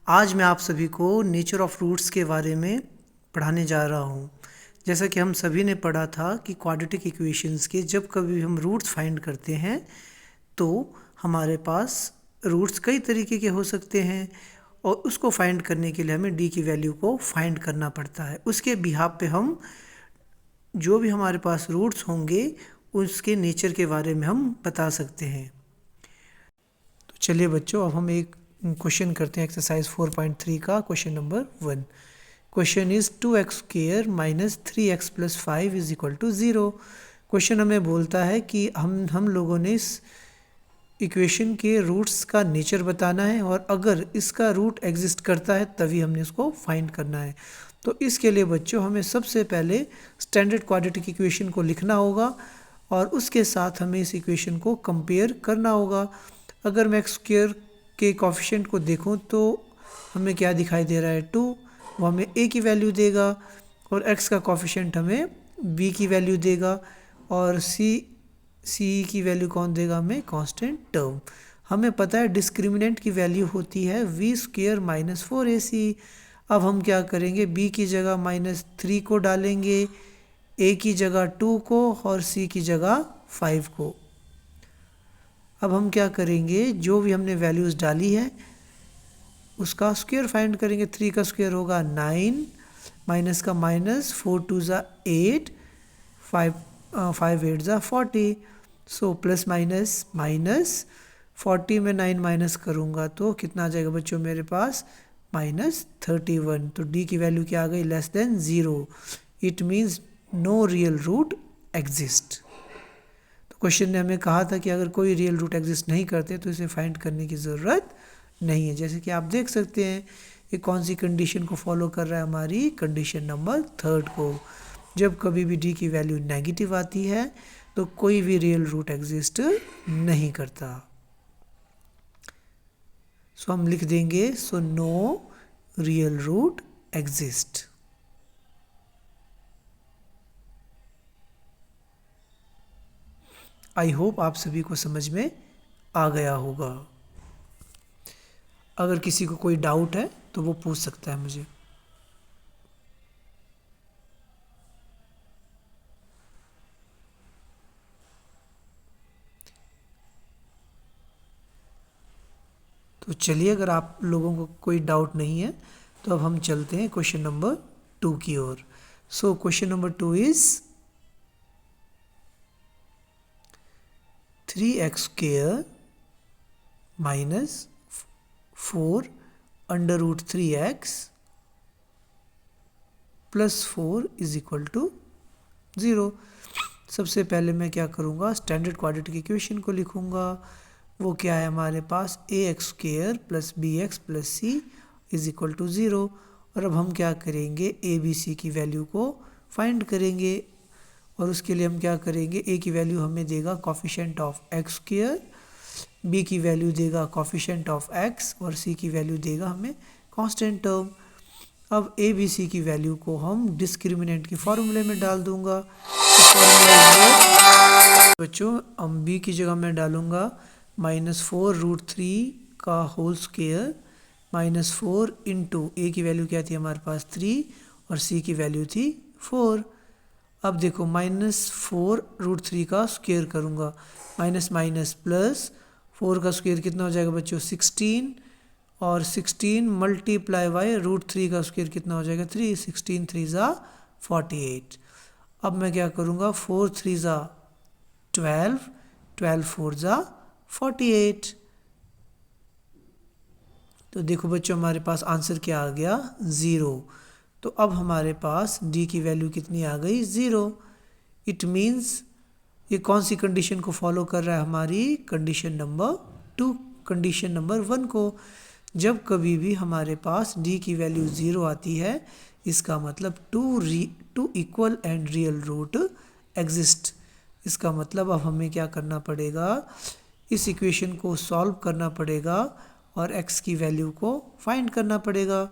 आज मैं आप सभी को नेचर ऑफ रूट्स के बारे में पढ़ाने जा रहा हूँ। जैसा कि हम सभी ने पढ़ा था कि क्वाड्रेटिक इक्वेशंस के जब कभी हम रूट्स फाइंड करते हैं तो हमारे पास रूट्स कई तरीके के हो सकते हैं और उसको फाइंड करने के लिए हमें डी की वैल्यू को फाइंड करना पड़ता है। उसके बिहाफ पे हम जो भी हमारे पास रूट्स होंगे उसके नेचर के बारे में हम बता सकते हैं। तो चलिए बच्चों, अब हम एक क्वेश्चन करते हैं एक्सरसाइज 4.3 का question number 1। Question is 2x square minus 3x plus 5 is equal to 0। Question हमें बोलता है कि हम लोगों ने इस इक्वेशन के रूट्स का नेचर बताना है और अगर इसका रूट एग्जिस्ट करता है तभी हमने इसको फाइंड करना है। तो इसके लिए बच्चों हमें सबसे पहले स्टैंडर्ड क्वाड्रेटिक इक्वेशन को लिखना होगा और उसके साथ हमें इस इक्वेशन को कंपेयर करना होगा। अगर मैं एक्स स्क्वेयर के कोफिशिएंट को देखूं तो हमें क्या दिखाई दे रहा है, 2, वो हमें a की वैल्यू देगा और x का कोफिशिएंट हमें b की वैल्यू देगा और c की वैल्यू कौन देगा, हमें कांस्टेंट टर्म। हमें पता है डिस्क्रिमिनेंट की वैल्यू होती है v स्क्वेयर माइनस 4ac। अब हम क्या करेंगे, b की जगह -3 को डालेंगे, a की जगह 2 को और c की जगह 5 को। अब हम क्या करेंगे, जो भी हमने वैल्यूज़ डाली है उसका स्क्वायर फाइंड करेंगे। 3 का स्क्वायर होगा 9, माइनस का माइनस, 4 2 ज़ा 8, 5 8 ज़ा 40। सो प्लस माइनस माइनस 40 में 9 माइनस करूँगा तो कितना आ जाएगा बच्चों मेरे पास, -31। तो डी की वैल्यू क्या आ गई, less than 0। It means no real root exist. तो क्वेश्चन ने हमें कहा था कि अगर कोई रियल रूट एग्जिस्ट नहीं करते तो इसे फाइंड करने की ज़रूरत नहीं है। जैसे कि आप देख सकते हैं ये कौन सी कंडीशन को फॉलो कर रहा है, हमारी कंडीशन नंबर 3 को। जब कभी भी डी की वैल्यू नेगेटिव आती है तो कोई भी रियल रूट एग्जिस्ट नहीं करता। सो हम लिख देंगे, so no real root exist. I hope आप सभी को समझ में आ गया होगा। अगर किसी को कोई डाउट है तो वो पूछ सकता है मुझे। तो चलिए, अगर आप लोगों को कोई डाउट नहीं है तो अब हम चलते हैं क्वेश्चन नंबर 2 की ओर। So question number 2 is 3x square minus 4 under root 3x plus 4 is equal to 0। सबसे पहले मैं क्या करूँगा, स्टैंडर्ड क्वाड्रेटिक इक्वेशन को लिखूँगा। वो क्या है हमारे पास, ax square plus bx plus c is equal to 0। और अब हम क्या करेंगे, a b c की वैल्यू को फाइंड करेंगे और उसके लिए हम क्या करेंगे, a की वैल्यू हमें देगा coefficient of x square, b की वैल्यू देगा कोफिशिएंट ऑफ x और c की वैल्यू देगा हमें कांस्टेंट टर्म। अब a b c की वैल्यू को हम डिस्क्रिमिनेंट के फॉर्मूले में डाल दूंगा। बच्चों हम b की जगह मैं डालूंगा -4 रूट 3 का होल स्क्वेयर -4 इंटू ए की वैल्यू क्या थी हमारे पास 3 और c की वैल्यू थी 4। अब देखो -4 रूट 3 का स्क्वेयर करूँगा, माइनस माइनस प्लस 4 का स्क्वेयर कितना हो जाएगा बच्चों 16 और 16 मल्टीप्लाई बाय रूट 3 का स्क्वेयर कितना हो जाएगा 3, 16 3 ज़ा 48। अब मैं क्या करूँगा, 4 3 ज़ा 12, 12 4 ज़ा 48। तो देखो बच्चों हमारे पास आंसर क्या आ गया, 0। तो अब हमारे पास d की वैल्यू कितनी आ गई, 0। इट मीन्स ये कौन सी कंडीशन को फॉलो कर रहा है, हमारी कंडीशन नंबर 2, कंडीशन नंबर 1 को। जब कभी भी हमारे पास d की वैल्यू 0 आती है इसका मतलब two equal and real root exist. इसका मतलब अब हमें क्या करना पड़ेगा, इस इक्वेशन को सॉल्व करना पड़ेगा और x की वैल्यू को फाइंड करना पड़ेगा।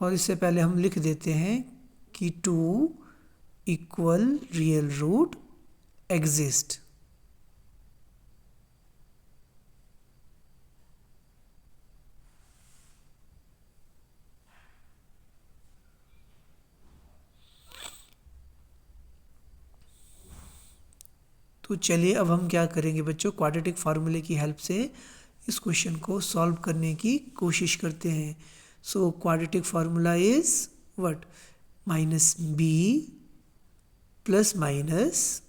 और इससे पहले हम लिख देते हैं कि 2 इक्वल रियल रूट एग्जिस्ट। तो चलिए अब हम क्या करेंगे बच्चों, क्वाड्रेटिक फार्मूले की हेल्प से इस क्वेश्चन को सॉल्व करने की कोशिश करते हैं। So quadratic formula is what, minus b plus minus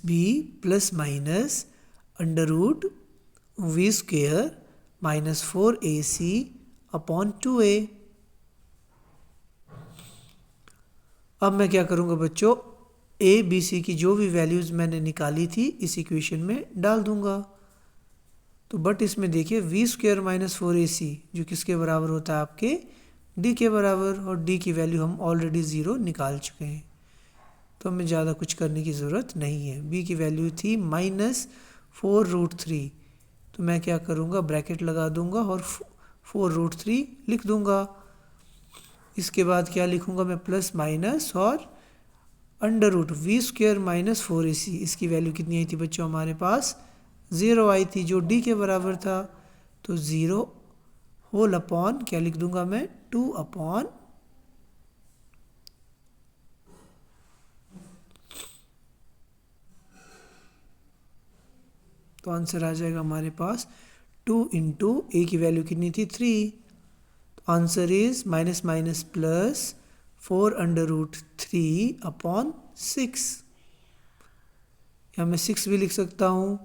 b plus minus under root b square minus 4ac upon 2a। अब मैं क्या करूँगा बच्चों, ए बी सी की जो भी वैल्यूज़ मैंने निकाली थी इस इक्वेशन में डाल दूंगा। तो बट इसमें देखिए वी स्क्वेयर माइनस 4ac जो किसके बराबर होता है आपके डी के बराबर, और डी की वैल्यू हम ऑलरेडी 0 निकाल चुके हैं, तो हमें ज़्यादा कुछ करने की ज़रूरत नहीं है। बी की वैल्यू थी -4√3, तो मैं क्या करूँगा, ब्रैकेट लगा दूंगा और 4√3 लिख दूंगा। इसके बाद क्या लिखूंगा मैं, प्लस माइनस और under root b square minus 4ac, इसकी वैल्यू कितनी आई थी बच्चों, हमारे पास 0 आई थी जो डी के बराबर था, तो 0 होल अपॉन क्या लिख दूंगा मैं, 2 अपॉन तो आंसर आ जाएगा हमारे पास 2 इंटू ए की वैल्यू कितनी थी 3, तो answer is minus minus plus 4√3 upon 6। या मैं 6 भी लिख सकता हूँ,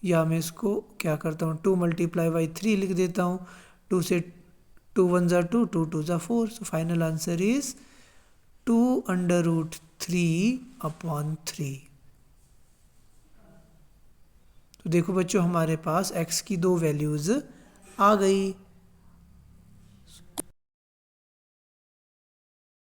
या मैं इसको क्या करता हूँ 2 मल्टीप्लाई बाई 3 लिख देता हूँ। 2 से 2 1 ज़ा 2, 2 2 ज़ा 4, so final answer is 2√3 upon 3। तो देखो बच्चों हमारे पास x की दो वैल्यूज़ आ गई।